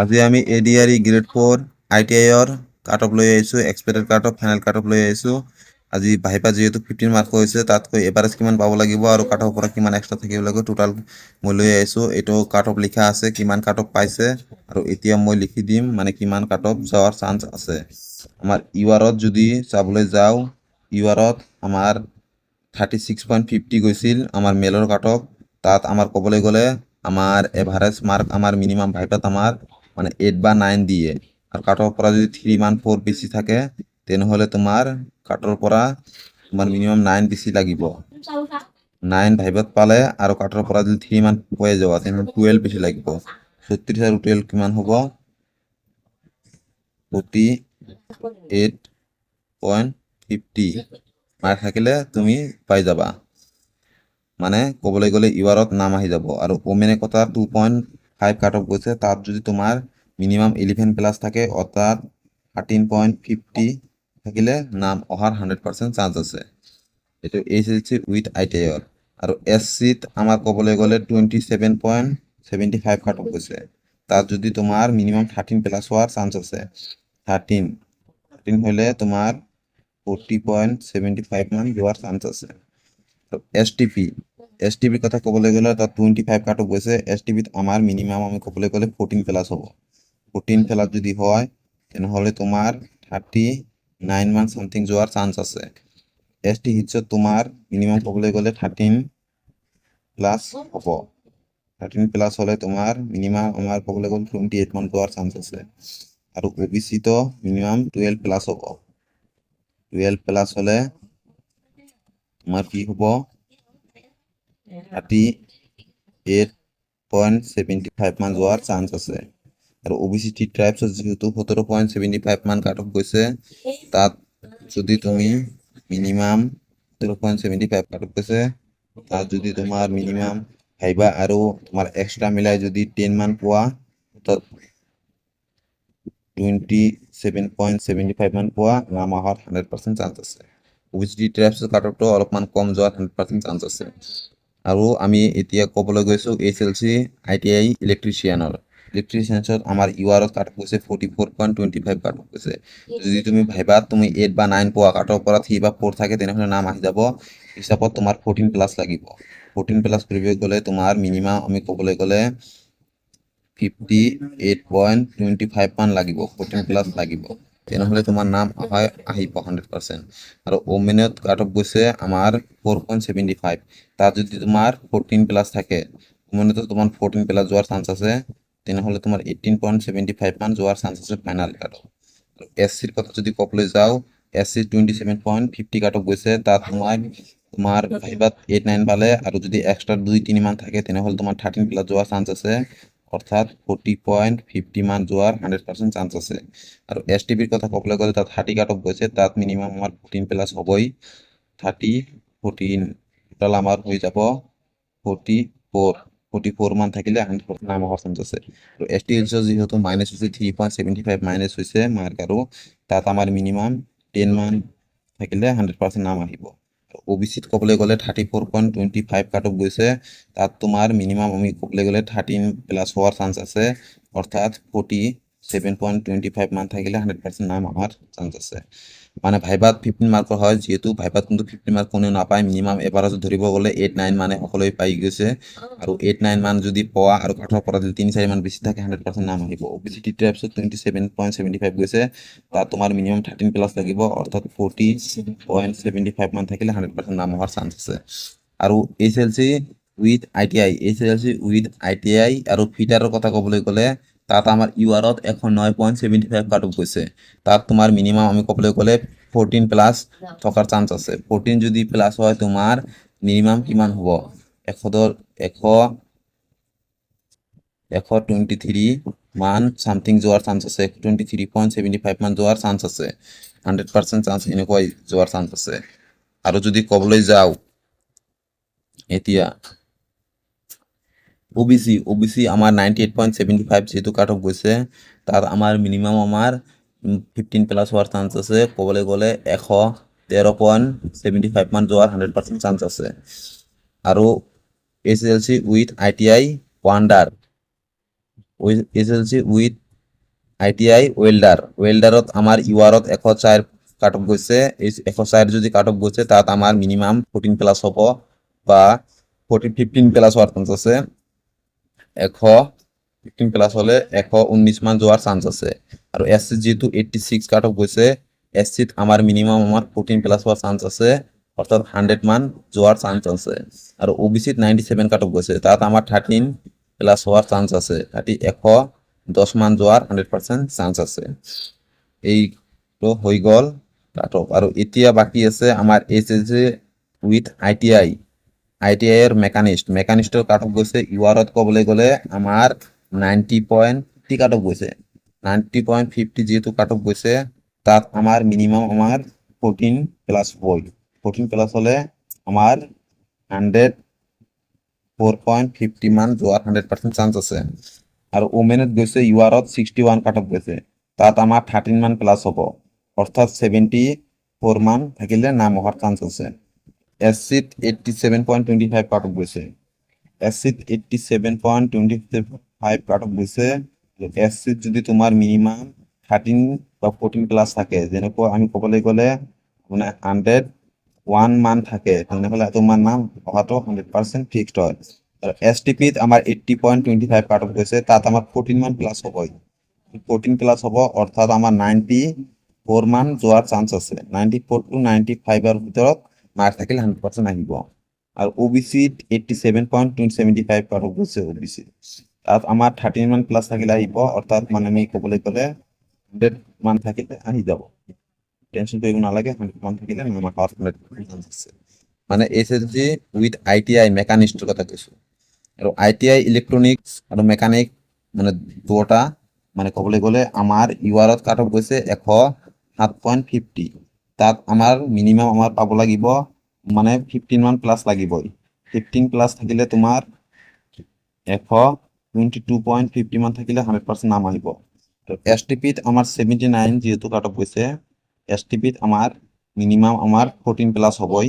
আজি আমি ADRE grade 4 আইটিআইৰ cut off লৈ আহিছোঁ expected cut off final cut off লৈ আহিছোঁ আজি ভাইপা যিহেতু 15 মাৰ্ক হৈছে তাতকৈ এভাৰেজ কিমান পাব লাগিব আৰু কাট অফৰ পৰা কিমান এক্সট্ৰা থাকিব লাগিব টোটাল মই লৈ আহিছোঁ এইটো কাট অফ লিখা আছে কিমান কাট অফ পাইছে আৰু এতিয়া মই লিখি দিম মানে কিমান কাট অফ যোৱাৰ চান্স আছে আমাৰ ইউআৰত যদি চাবলৈ যাওঁ ইউআৰত আমাৰ 36.50 গৈছিল আমাৰ মেলৰ কাট অফ তাত আমাৰ ক'বলৈ গ'লে আমাৰ এভাৰেজ মাৰ্ক আমাৰ মিনিমাম ভাইপাত আমাৰ মানে 8 বা 9 দিয়ে আৰ কাটৰ পৰা যদি 3 মান 4 বেশি থাকে তেনেহলে তোমাৰ কাটৰ পৰা তোমাৰ মিনিমাম 9 বেশি লাগিব 9 ভাইপাত পালে আৰ কাটৰ পৰা যদি 3 মান হয়ে যাওয়া তেনেহলে 12 বেশি লাগিব 36 আর 12 কিমান হ'ব 48.50 মার্ক থাকিলে তুমি পাই যাবা মানে ক'বলৈ গ'লে ইউআৰত নাম আহি যাব আৰু ওমেনে কথা 2.5 কাট অফ গৈছে তাত যদি তোমাৰ মিনিমাম 11 প্লাস থাকে অৰ্থাৎ 13.50 থাকিলে নাম অহাৰ 100% চান্স আছে এইটো এইচএলসি উইথ আইটিআইৰ আৰু এসসিত আমাৰ ক'বলৈ গ'লে 27.75 কাট অফ গৈছে তাত যদি তোমাৰ মিনিমাম 13 প্লাস হোৱাৰ চান্স আছে 13 হলে তোমাৰ 40.75 মান যোৱাৰ চান্স আছে এসটিপিৰ কথা ক'বলৈ গ'লে তাত 25 কাট অফ গৈছে এসটিপিত আমাৰ মিনিমাম আমি ক'বলৈ গ'লে 14 প্লাস হ'ব 14 প্লাস যদি হয় তেনেহলে তোমাৰ 39 মান সামথিং যোৱাৰ চান্স আছে এসটি হিটছত তোমাৰ মিনিমাম ক'বলৈ গ'লে 13 প্লাস হ'ব 13 প্লাস হলে তোমাৰ মিনিমাম আমাৰ ক'বলৈ গ'লে 28 মান যোৱাৰ চান্স আছে আৰু ওবিসি তো মিনিমাম 12 প্লাস হ'ব 12 প্লাস হলে তোমাৰ কি হ'ব 38.75 মান যোৱাৰ চান্স আছে আৰু ওবিসি টি ট্রাইবছত যেহেতু 17.75 মান কাট অফ গৈছে তাত যদি তুমি মিনিমাম 17.75 কাট অফ গৈছে তাত যদি তোমাৰ মিনিমাম ভাইবা আৰু তোমাৰ এক্সট্ৰা মিলাই যদি 10 মান পোৱা তাত 27.75 মান পোৱা নাম অহাৰ 100% চান্স আছে ওবিসি টি ট্ৰাইবছত কাট অফটো অলপমান কম যোৱাৰ 100% চান্স আছে আৰু আমি এতিয়া ক'বলৈ গৈছোঁ এইচএলসি আইটিআই ইলেক্ট্ৰিচিয়ানত আমাৰ ইউআৰত কাট অফ গৈছে 44.25 কাট অফ গৈছে যদি তুমি ভাইবাত তুমি 8 বা 9 পোৱা কাটৰ পৰা 3 বা 4 থাকে তেনেহলে নাম আহি যাব হিচাপত তোমাৰ 14 প্লাস লাগিব 14 প্লাস কৰিব গ'লে তোমাৰ মিনিমাম আমি ক'বলৈ গ'লে 58.25 মান লাগিব 14 প্লাস লাগিব তেনেহলে তোমাৰ নাম আহিব 100% আৰু ওমেনত কাট অফ গৈছে আমাৰ 4.75 তাত যদি তোমাৰ 14 প্লাস থাকে ওমেনতো তোমাৰ 14 প্লাস যোৱাৰ চান্স আছে তেনেহলে তোমাৰ 18.75 মান যোৱাৰ চান্স আছে ফাইনাল কাট অফ আৰু এসসিৰ কথা যদি ক'বলৈ যাওঁ এসসি 27.50 কাট অফ গৈছে তাত তোমাৰ ভাইবাত 8 9 পালে আৰু যদি এক্সট্ৰা 2 3 মান থাকে তেনেহলে তোমাৰ 13 প্লাস যোৱাৰ চান্স আছে অৰ্থাৎ 40.50 মান যোৱাৰ 100% চান্স আছে আৰু এসটিপিৰ কথা ক'বলৈ গ'লে তাত 30 কাট অফ গৈছে তাত মিনিমাম আমাৰ 14 প্লাস হ'বই 14 টোটাল আমাৰ হৈ যাব 44 মান থাকিলে 100% নাম অহাৰ চান্স আছে আৰু এসটিএলসি যেহেতু মাইনাস হৈছে 3.75 মাইনাস হৈছে মাৰ্ক আৰু তাত আমাৰ মিনিমাম 10 মান থাকিলে 100% নাম আহিব ওবিসিত ক'বলৈ গ'লে 34.25 কাট অফ গৈছে তাত তোমাৰ মিনিমাম আমি ক'বলৈ গ'লে 13 প্লাস হওয়ার চান্স আছে অর্থাৎ 47.25 মান থাকিলে 100% নাম আমার চান্স আছে মানে ভাইবাত 15 মাৰ্কৰ হয় যেহেতু ভাইবাত কিন্তু 15 মাৰ্ক কোনেও নাপায় মিনিমাম এভাৰেজ ধৰিব গ'লে 8 9 মানে সকলোৱে পাই গৈছে আৰু 8 9 মান যদি পোৱা আৰু কাঠৰ পৰা যদি 3 4 মান বেছি থাকে 100% নাম আহিব ওবিসি টি ট্রাইবছত 27.75 গৈছে তাত তোমাৰ মিনিমাম 13 প্লাস লাগিব অৰ্থাৎ 40.75 মান থাকিলে 100% নাম অহাৰ চান্স আছে আৰু এইচএলসি উইথ আইটিআই আৰু ফিটাৰৰ কথা ক'বলৈ গ'লে তাত আমাৰ ইউআৰত 109.75 কাট অফ গৈছে তাত তোমাৰ মিনিমাম আমি ক'বলৈ গ'লে 14 প্লাস থকাৰ চান্স আছে 14 যদি প্লাস হয় তোমাৰ মিনিমাম কিমান হ'ব 123 মান সামথিং যোৱাৰ চান্স আছে 23.75 মান যোৱাৰ চান্স আছে 100% চান্স এনেকৈ যোৱাৰ চান্স আছে আৰু যদি ক'বলৈ যাওঁ এতিয়া ওবিসি আমার 98.75 যেহেতু কাট অফ গৈছে তাত আমার মিনিমাম আমার 15 প্লাস হওয়ার চান্স আছে ক'বলৈ গ'লে 113.75 মান যোৱাৰ 100% চান্স আছে আৰু SLC with ITI welder SLC with ITI ৱেল্ডাৰত আমাৰ URত 104 কাট অফ গৈছে। এই 104 যদি কাট অফ গৈছে তাত আমাৰ মিনিমাম 14 প্লাছ হ'ব বা 15 প্লাছ হোৱাৰ চান্স আছে। 115 প্লাছ হ'লে 119 মান যোৱাৰ চান্স আছে। আৰু SC যেহেতু 86 কাট অফ গৈছে, SCত আমাৰ মিনিমাম 14 প্লাছ হোৱাৰ চান্স আছে, অৰ্থাৎ 100 মান যোৱাৰ চান্স আছে। আৰু OBCত 97 কাট অফ গৈছে, তাত আমাৰ 13 প্লাছ হোৱাৰ চান্স আছে, 110 মান যোৱাৰ 100% চান্স আছে। এইটো হৈ গ'ল কাট অফ। আৰু এতিয়া বাকী আছে আমাৰ HSC উইথ ITI এৰ মেকানিষ্টৰ কাট অফ গৈছে URত ক'বলৈ গ'লে আমাৰ 90.50 কাট অফ গৈছে। 90.50 যেহেতু কাট অফ গৈছে, তাত আমাৰ মিনিমাম 14 প্লাছ হয়। 14 প্লাছ হ'লে আমাৰ 104.50 মান যোৱাৰ 100% চান্স আছে। আৰু ওমেনত গৈছে URত 61 কাট অফ গৈছে, তাত আমাৰ 13 মান প্লাছ হ'ব, অৰ্থাৎ 74 মান থাকিলে নাম অহাৰ চান্স আছে। SCত 87.25 কাট অফ গৈছে, SCত 87.25 কাট অফ গৈছে। SCত যদি তোমাৰ মিনিমাম 13 বা 14 প্লাছ থাকে, যেনেকুৱা আমি ক'বলৈ গ'লে মানে 101 মান থাকে, তেনেহ'লে তোমাৰ নাম অহাটো 100% ফিক্সড হয়। আৰু STPত আমাৰ 80.25 কাট অফ গৈছে, তাত আমাৰ 14 মান প্লাছ হ'ব। 14 প্লাছ হ'ব, অৰ্থাৎ আমাৰ 94 মান যোৱাৰ চান্স আছে। 94 to 95 ভিতৰত মাৰ্ক থাকিলে 100% আহিব। আৰু OBCত 87.75 কাট অফ গৈছে OBCত, তাত আমাৰ 13 মান প্লাছ থাকিলে আহিব, অৰ্থাৎ মানে আমি ক'বলৈ গ'লে 100 মান থাকিলে আহি যাব। টেনশ্যন কৰিব নালাগে, 100 মান থাকিলে আমাৰ 100% চান্স আছে। মানে HSC উইথ ITI মেকানিষ্টৰ কথা কৈছোঁ। আৰু ITI ইলেক্ট্ৰনিক্স আৰু মেকানিক মানে দুটা মানে ক'বলৈ গ'লে আমাৰ URত কাট অফ গৈছে 107.50, তাত আমাৰ মিনিমাম আমাৰ পাব লাগিব মানে 15 মান প্লাছ লাগিবই। 15 প্লাছ থাকিলে তোমাৰ 122.50 মান থাকিলে 100% নাম আহিব। STPত আমাৰ 79 যেহেতু কাট অফ গৈছে, STPত আমাৰ মিনিমাম আমাৰ 14 প্লাছ হ'বই।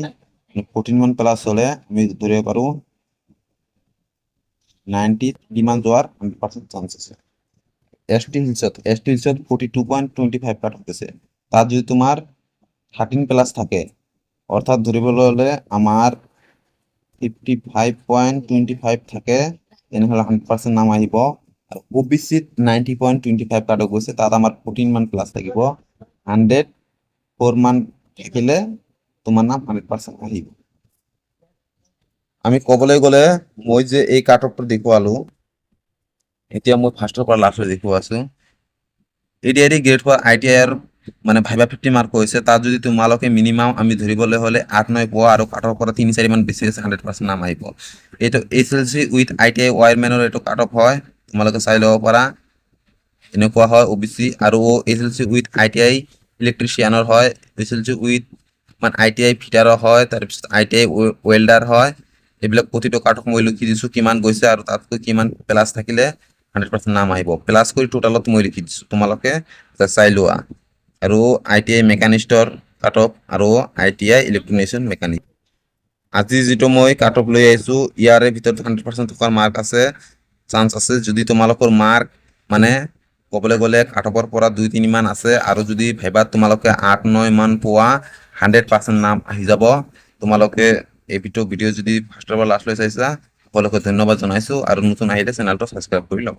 14 মান প্লাছ হ'লে আমি ধৰিব পাৰোঁ 90 মান যোৱাৰ 100% চান্স আছে। ST হিলছত 42.25 কাট অফ গৈছে, তাত যদি তোমাৰ 13 প্লাছ থাকে, অৰ্থাৎ ধৰিবলৈ হ'লে আমাৰ 55.25 থাকে, তেনেহ'লে 100% নাম আহিব। আৰু OBCত 90.25 কাট অফ গৈছে, তাত আমাৰ 14 মান প্লাছ থাকিব, 104 মান থাকিলে তোমাৰ নাম 100% আহিব। আমি ক'বলৈ গ'লে মই যে এই কাট অফটো দেখুৱালোঁ, এতিয়া মই ফাৰ্ষ্টৰ পৰা লাষ্টলৈ দেখুৱাই আছোঁ। ADRE গ্ৰেড ফৰ ITIৰ মানে ভাইবা 50 মাৰ্ক হৈছে, তাত যদি তোমালোকে মিনিমাম আমি ধৰিবলৈ হ'লে 8-9 পোৱা আৰু কাট অফ পৰা 3-4 মান বেছি আছে, 100% নাম আহিব। এইটো HLC উইথ ITI ৱায়াৰমেনৰ এইটো কাট অফ হয়, তোমালোকে চাই ল'ব পাৰা। এনেকুৱা হয় OBC। আৰু HLC উইথ ITI ইলেক্ট্ৰিচিয়ানৰ হয়, HLC উইথ মানে ITI ফিটাৰৰ হয়, তাৰপিছত ITI ৱেল্ডাৰ হয়। এইবিলাক প্ৰতিটো কাট অফ মই লিখি দিছোঁ কিমান গৈছে আৰু তাতকৈ কিমান প্লাছ থাকিলে 100% নাম আহিব। প্লাছ কৰি টোটালত মই লিখি দিছোঁ, তোমালোকে চাই লোৱা। আৰু ITI মেকানিষ্টৰ কাট অফ আৰু ITI ইলেক্ট্ৰিচিয়ান মেকানিক। আজি যিটো মই কাট অফ লৈ আহিছোঁ, ইয়াৰে ভিতৰত 100% থকাৰ মাৰ্ক আছে, চান্স আছে। যদি তোমালোকৰ মাৰ্ক মানে ক'বলৈ গ'লে কাট অফৰ পৰা 2-3 মান আছে, আৰু যদি ভাইবাত তোমালোকে 8-9 মান পোৱা, 100% নাম আহি যাব। তোমালোকে এই ভিডিঅ' যদি ফাৰ্ষ্টৰ পৰা লাষ্টলৈ চাইছা, সকলোকে ধন্যবাদ জনাইছোঁ। আৰু নতুন আহিলে চেনেলটো ছাবস্ক্ৰাইব কৰি ল'ব।